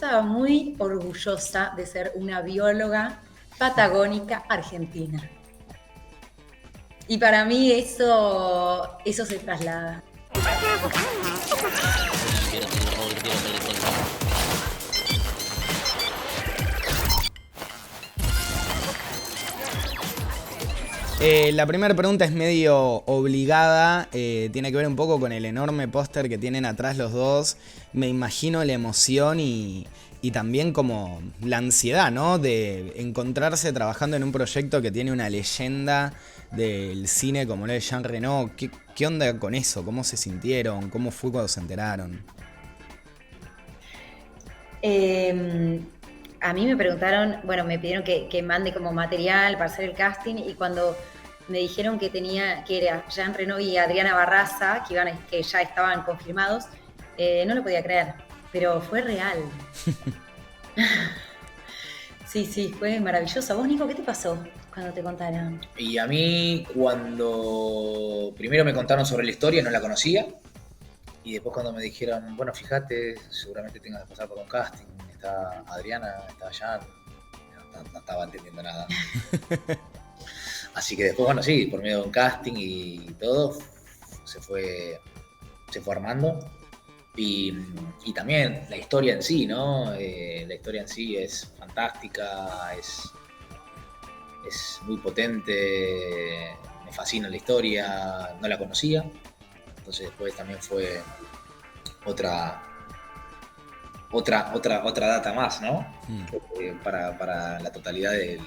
estaba muy orgullosa de ser una bióloga patagónica argentina. Y para mí eso se traslada. La primera pregunta es medio obligada, tiene que ver un poco con el enorme póster que tienen atrás los dos. Me imagino la emoción y también como la ansiedad, ¿no? De encontrarse trabajando en un proyecto que tiene una leyenda del cine como lo de Jean Reno. ¿Qué onda con eso? ¿Cómo se sintieron? ¿Cómo fue cuando se enteraron? A mí me preguntaron, bueno, me pidieron que mande como material para hacer el casting y cuando me dijeron que era Jean Reno y Adriana Barraza, que ya estaban confirmados, no lo podía creer, pero fue real. Sí, fue maravilloso. ¿Vos, Nico, qué te pasó cuando te contaron? Y a mí, cuando primero me contaron sobre la historia, no la conocía. Y después, cuando me dijeron, bueno, fíjate, seguramente tengas que pasar por un casting. Está Adriana, está Jan. No estaba entendiendo nada. Así que después, bueno, sí, por medio de un casting y todo, se fue armando. Y también la historia en sí, ¿no? La historia en sí es fantástica, es muy potente, me fascina la historia, no la conocía, entonces después también fue otra data más, ¿no? Para la totalidad del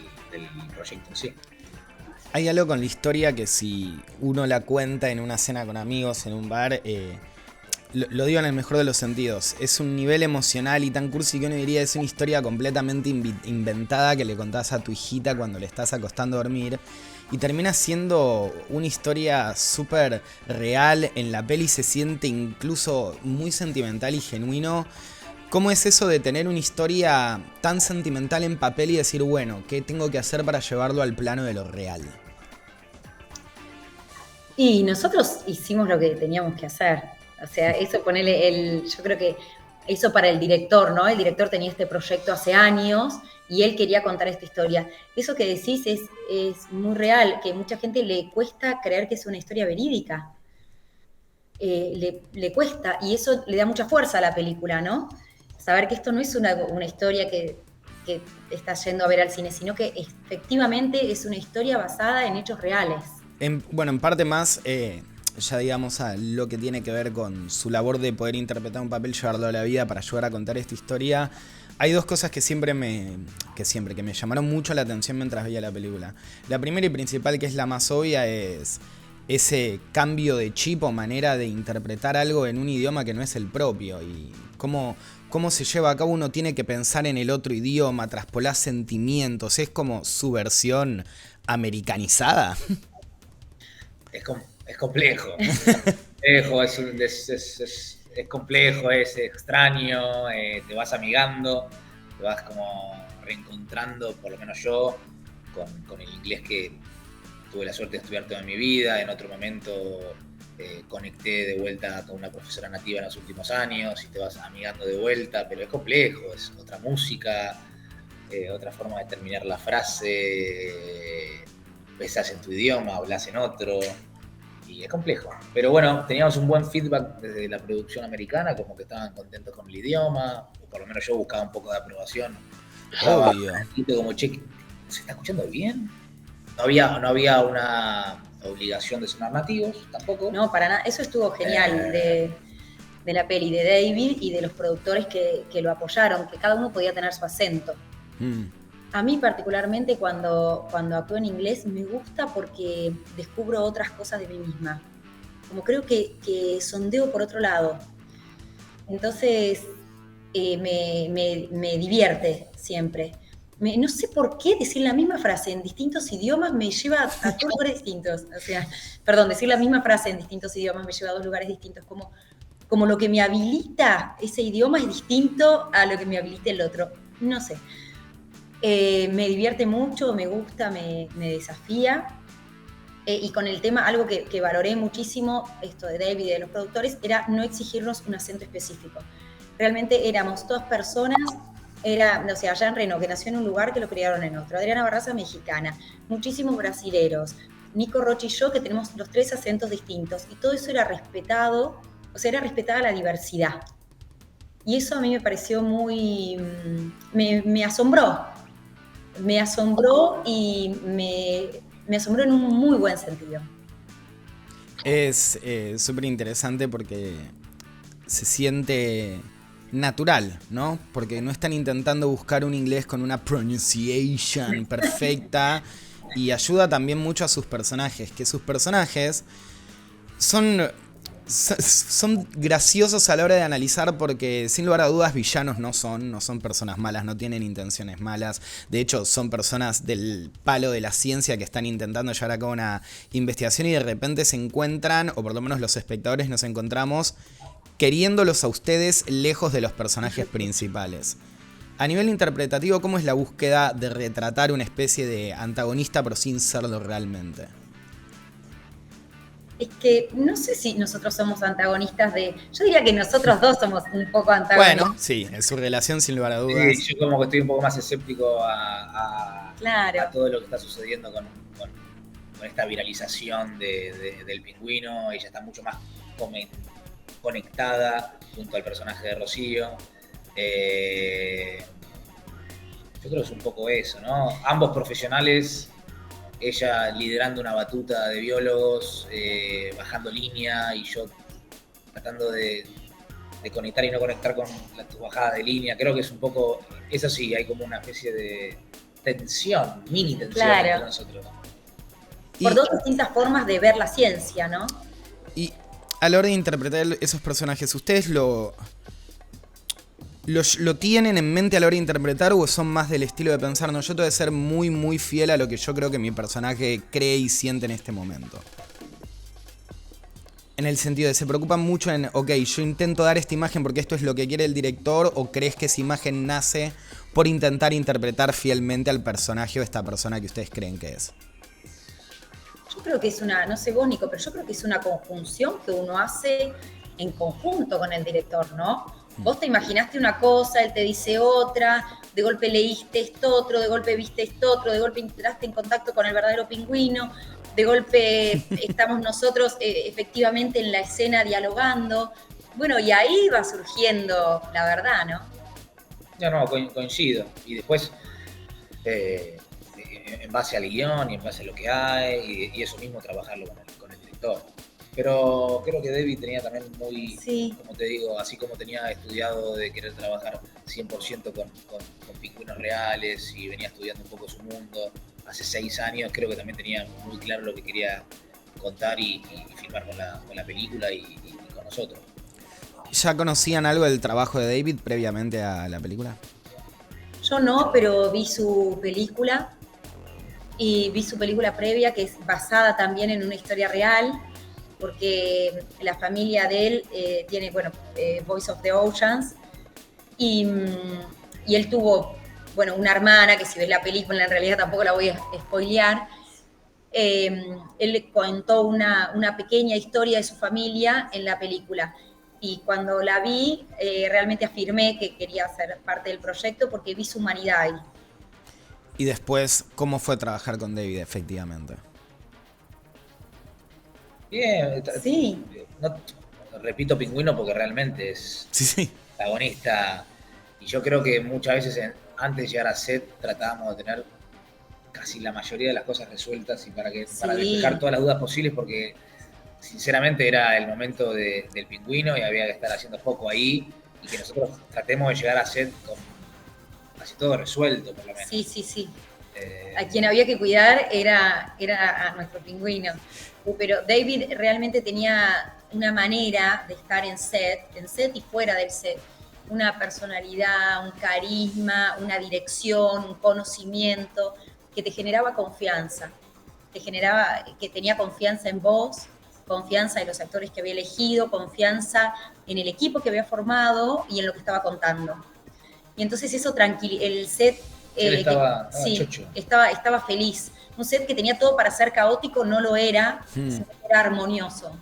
proyecto en sí. Hay algo con la historia que si uno la cuenta en una cena con amigos, en un bar, lo digo en el mejor de los sentidos, es un nivel emocional y tan cursi que uno diría es una historia completamente inventada que le contás a tu hijita cuando le estás acostando a dormir y termina siendo una historia súper real. En la peli se siente incluso muy sentimental y genuino. ¿Cómo es eso de tener una historia tan sentimental en papel y decir, bueno, ¿qué tengo que hacer para llevarlo al plano de lo real? Y nosotros hicimos lo que teníamos que hacer. O sea, eso yo creo que eso para el director, ¿no? El director tenía este proyecto hace años y él quería contar esta historia. Eso que decís es muy real, que mucha gente le cuesta creer que es una historia verídica. Le cuesta y eso le da mucha fuerza a la película, ¿no? Saber que esto no es una historia que estás yendo a ver al cine, sino que efectivamente es una historia basada en hechos reales. Bueno, en parte más, ya digamos, a lo que tiene que ver con su labor de poder interpretar un papel, llevarlo a la vida para ayudar a contar esta historia. Hay dos cosas que que me llamaron mucho la atención mientras veía la película. La primera y principal, que es la más obvia, es ese cambio de chip o manera de interpretar algo en un idioma que no es el propio. Y cómo se lleva a cabo, uno tiene que pensar en el otro idioma, traspolar sentimientos. Es como su versión americanizada. Es complejo. Es complejo, es extraño, te vas amigando, te vas como reencontrando, por lo menos yo, con el inglés que tuve la suerte de estudiar toda mi vida. En otro momento conecté de vuelta con una profesora nativa en los últimos años y te vas amigando de vuelta, pero es complejo, es otra música, otra forma de terminar la frase, besás en tu idioma, hablas en otro. Y es complejo. Pero bueno, teníamos un buen feedback desde la producción americana, como que estaban contentos con el idioma, o por lo menos yo buscaba un poco de aprobación. Estaba Obvio. como, che, ¿se está escuchando bien? No había una obligación de sonar nativos, tampoco. No, para nada. Eso estuvo genial de la peli, de David y de los productores que lo apoyaron, que cada uno podía tener su acento. A mí particularmente cuando actúo en inglés me gusta porque descubro otras cosas de mí misma. Como creo que sondeo por otro lado. Entonces me divierte siempre. No sé por qué decir la misma frase en distintos idiomas me lleva a dos lugares distintos. O sea, perdón, decir la misma frase en distintos idiomas me lleva a dos lugares distintos. Como lo que me habilita ese idioma es distinto a lo que me habilita el otro. No sé. Me divierte mucho, me gusta, me desafía. Y con el tema, algo que valoré muchísimo, esto de David y de los productores, era no exigirnos un acento específico. realmente éramos todas personas, o sea, allá en Reno, que nació en un lugar que lo criaron en otro. Adriana Barraza, mexicana, muchísimos brasileros, Nico Rochi y yo, que tenemos los 3 acentos distintos, y todo eso era respetado, o sea, era respetada la diversidad. Y eso a mí me pareció muy, me asombró y me asombró en un muy buen sentido. Es súper interesante porque se siente natural, ¿no? Porque no están intentando buscar un inglés con una pronunciation perfecta y ayuda también mucho a sus personajes, que sus personajes son graciosos a la hora de analizar porque sin lugar a dudas villanos no son personas malas, no tienen intenciones malas. De hecho, son personas del palo de la ciencia que están intentando llevar a cabo una investigación y de repente se encuentran, o por lo menos los espectadores nos encontramos, queriéndolos a ustedes lejos de los personajes principales. A nivel interpretativo, ¿cómo es la búsqueda de retratar una especie de antagonista pero sin serlo realmente? Es que no sé si nosotros somos antagonistas yo diría que nosotros dos somos un poco antagonistas. Bueno, sí, en su relación sin lugar a dudas. Sí, yo como que estoy un poco más escéptico claro, a todo lo que está sucediendo con esta viralización del pingüino. Ella está mucho más conectada junto al personaje de Rocío. Yo creo que es un poco eso, ¿no? Ambos profesionales, ella liderando una batuta de biólogos, bajando línea, y yo tratando de conectar y no conectar con las bajadas de línea. Creo que es un poco, eso sí, hay como una especie de tensión, mini tensión entre nosotros. Por dos distintas formas de ver la ciencia, ¿no? Y a la hora de interpretar esos personajes, ¿ustedes lo tienen en mente a la hora de interpretar o son más del estilo de pensar, no, yo tengo que ser muy muy fiel a lo que yo creo que mi personaje cree y siente en este momento? En el sentido de, ¿se preocupan mucho en, ok, yo intento dar esta imagen porque esto es lo que quiere el director, o crees que esa imagen nace por intentar interpretar fielmente al personaje o esta persona que ustedes creen que es? Yo creo que es no sé vos, Nico, pero yo creo que es una conjunción que uno hace en conjunto con el director, ¿no? Vos te imaginaste una cosa, él te dice otra, de golpe leíste esto otro, de golpe viste esto otro, de golpe entraste en contacto con el verdadero pingüino, de golpe estamos nosotros efectivamente en la escena dialogando. Bueno, y ahí va surgiendo la verdad, ¿no? No, coincido. Y después, en base al guión y en base a lo que hay, y eso mismo trabajarlo con el director. Pero creo que David tenía también muy, como te digo, así como tenía estudiado de querer trabajar 100% con pingüinos reales y venía estudiando un poco su mundo hace 6 años, creo que también tenía muy claro lo que quería contar y filmar con la película y con nosotros. ¿Ya conocían algo del trabajo de David previamente a la película? Yo no, pero vi su película y vi su película previa, que es basada también en una historia real, porque la familia de él tiene, Voice of the Oceans, y él tuvo, una hermana, que si ves la película en realidad tampoco la voy a spoilear. Él le contó una pequeña historia de su familia en la película, y cuando la vi realmente afirmé que quería ser parte del proyecto porque vi su humanidad ahí. Y después, ¿cómo fue trabajar con David efectivamente? Bien, sí. No, repito pingüino porque realmente es protagonista, y yo creo que muchas veces antes de llegar a set tratábamos de tener casi la mayoría de las cosas resueltas y para despejar todas las dudas posibles, porque sinceramente era el momento del pingüino y había que estar haciendo foco ahí y que nosotros tratemos de llegar a set con casi todo resuelto, por lo menos. Sí. A quien había que cuidar era a nuestro pingüino. Pero David realmente tenía una manera de estar en set y fuera del set. Una personalidad, un carisma, una dirección, un conocimiento que te generaba confianza. Que tenía confianza en vos, confianza en los actores que había elegido, confianza en el equipo que había formado y en lo que estaba contando. Y entonces eso el set estaba feliz. Un set que tenía todo para ser caótico no lo era, era armonioso.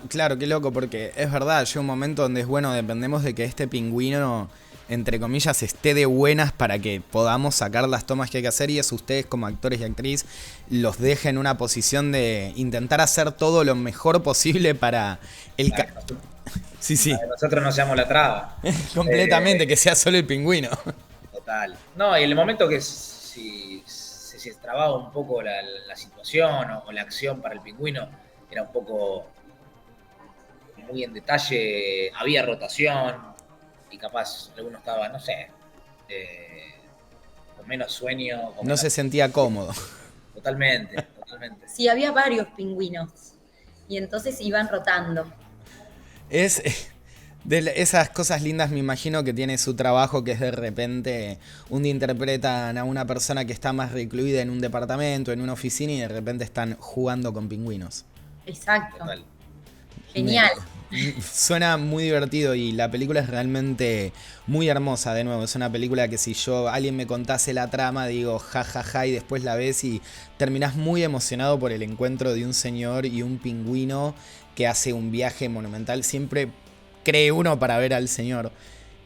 Claro, qué loco, porque es verdad, llega un momento donde es bueno, dependemos de que este pingüino, entre comillas, esté de buenas para que podamos sacar las tomas que hay que hacer, y eso ustedes como actores y actriz los deja en una posición de intentar hacer todo lo mejor posible para el... Sí, sí. Para que nosotros no seamos la traba. Completamente, que sea solo el pingüino. Total. No, y en el momento que si se trababa un poco la situación o la acción para el pingüino, era un poco muy en detalle, había rotación y capaz alguno estaba, no sé, con menos sueño. No se sentía cómodo. Totalmente. Sí, había varios pingüinos y entonces iban rotando. Es de esas cosas lindas, me imagino, que tiene su trabajo, que es de repente un día interpretan a una persona que está más recluida en un departamento, en una oficina, y de repente están jugando con pingüinos. Exacto. Total. Genial. Suena muy divertido y la película es realmente muy hermosa. De nuevo, es una película que si alguien me contase la trama, digo ja, y después la ves y terminás muy emocionado por el encuentro de un señor y un pingüino que hace un viaje monumental. Siempre cree uno para ver al señor.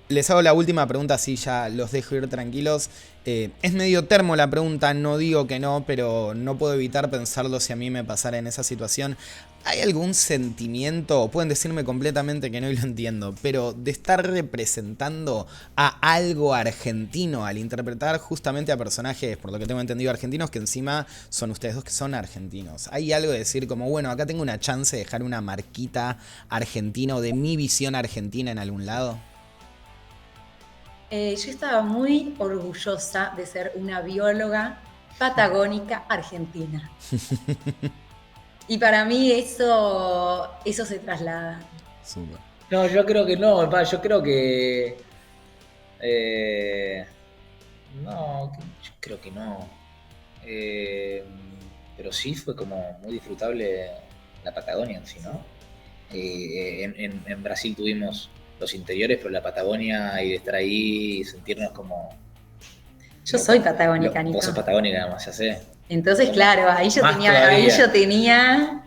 Les hago la última pregunta, así ya los dejo ir tranquilos. Es medio termo la pregunta, no digo que no, pero no puedo evitar pensarlo si a mí me pasara en esa situación. ¿Hay algún sentimiento, pueden decirme completamente que no y lo entiendo, pero de estar representando a algo argentino al interpretar justamente a personajes, por lo que tengo entendido, argentinos, que encima son ustedes dos que son argentinos? ¿Hay algo de decir como, bueno, acá tengo una chance de dejar una marquita argentina o de mi visión argentina en algún lado? Yo estaba muy orgullosa de ser una bióloga patagónica argentina. Y para mí eso se traslada. Súper. No, yo creo que no, yo creo que... no, yo creo que no. Pero sí fue como muy disfrutable la Patagonia en sí, ¿no? En Brasil tuvimos los interiores, pero la Patagonia y de estar ahí y sentirnos como... Yo soy patagónica, Nico. Vos sos patagónica, además, ya sé. Entonces, claro, ahí yo tenía...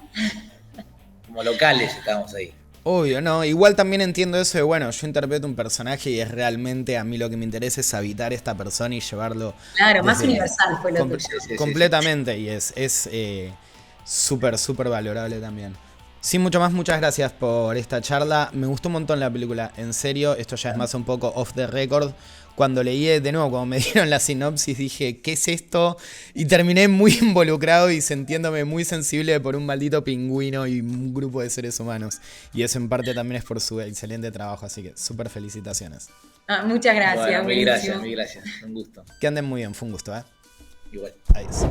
Como locales estábamos ahí. Obvio, no, igual también entiendo eso de, bueno, yo interpreto un personaje y es realmente, a mí lo que me interesa es habitar esta persona y llevarlo... Claro, más universal fue lo tuyo. Completamente, y es súper, súper valorable también. Sin mucho más, muchas gracias por esta charla. Me gustó un montón la película, en serio. Esto ya es más un poco off the record. Cuando leí, de nuevo, cuando me dieron la sinopsis, dije, ¿qué es esto? Y terminé muy involucrado y sintiéndome muy sensible por un maldito pingüino y un grupo de seres humanos. Y eso en parte también es por su excelente trabajo, así que súper felicitaciones. Muchas gracias. Bueno, mil gracias. Un gusto. Que anden muy bien, fue un gusto, ¿eh? Igual. Adiós.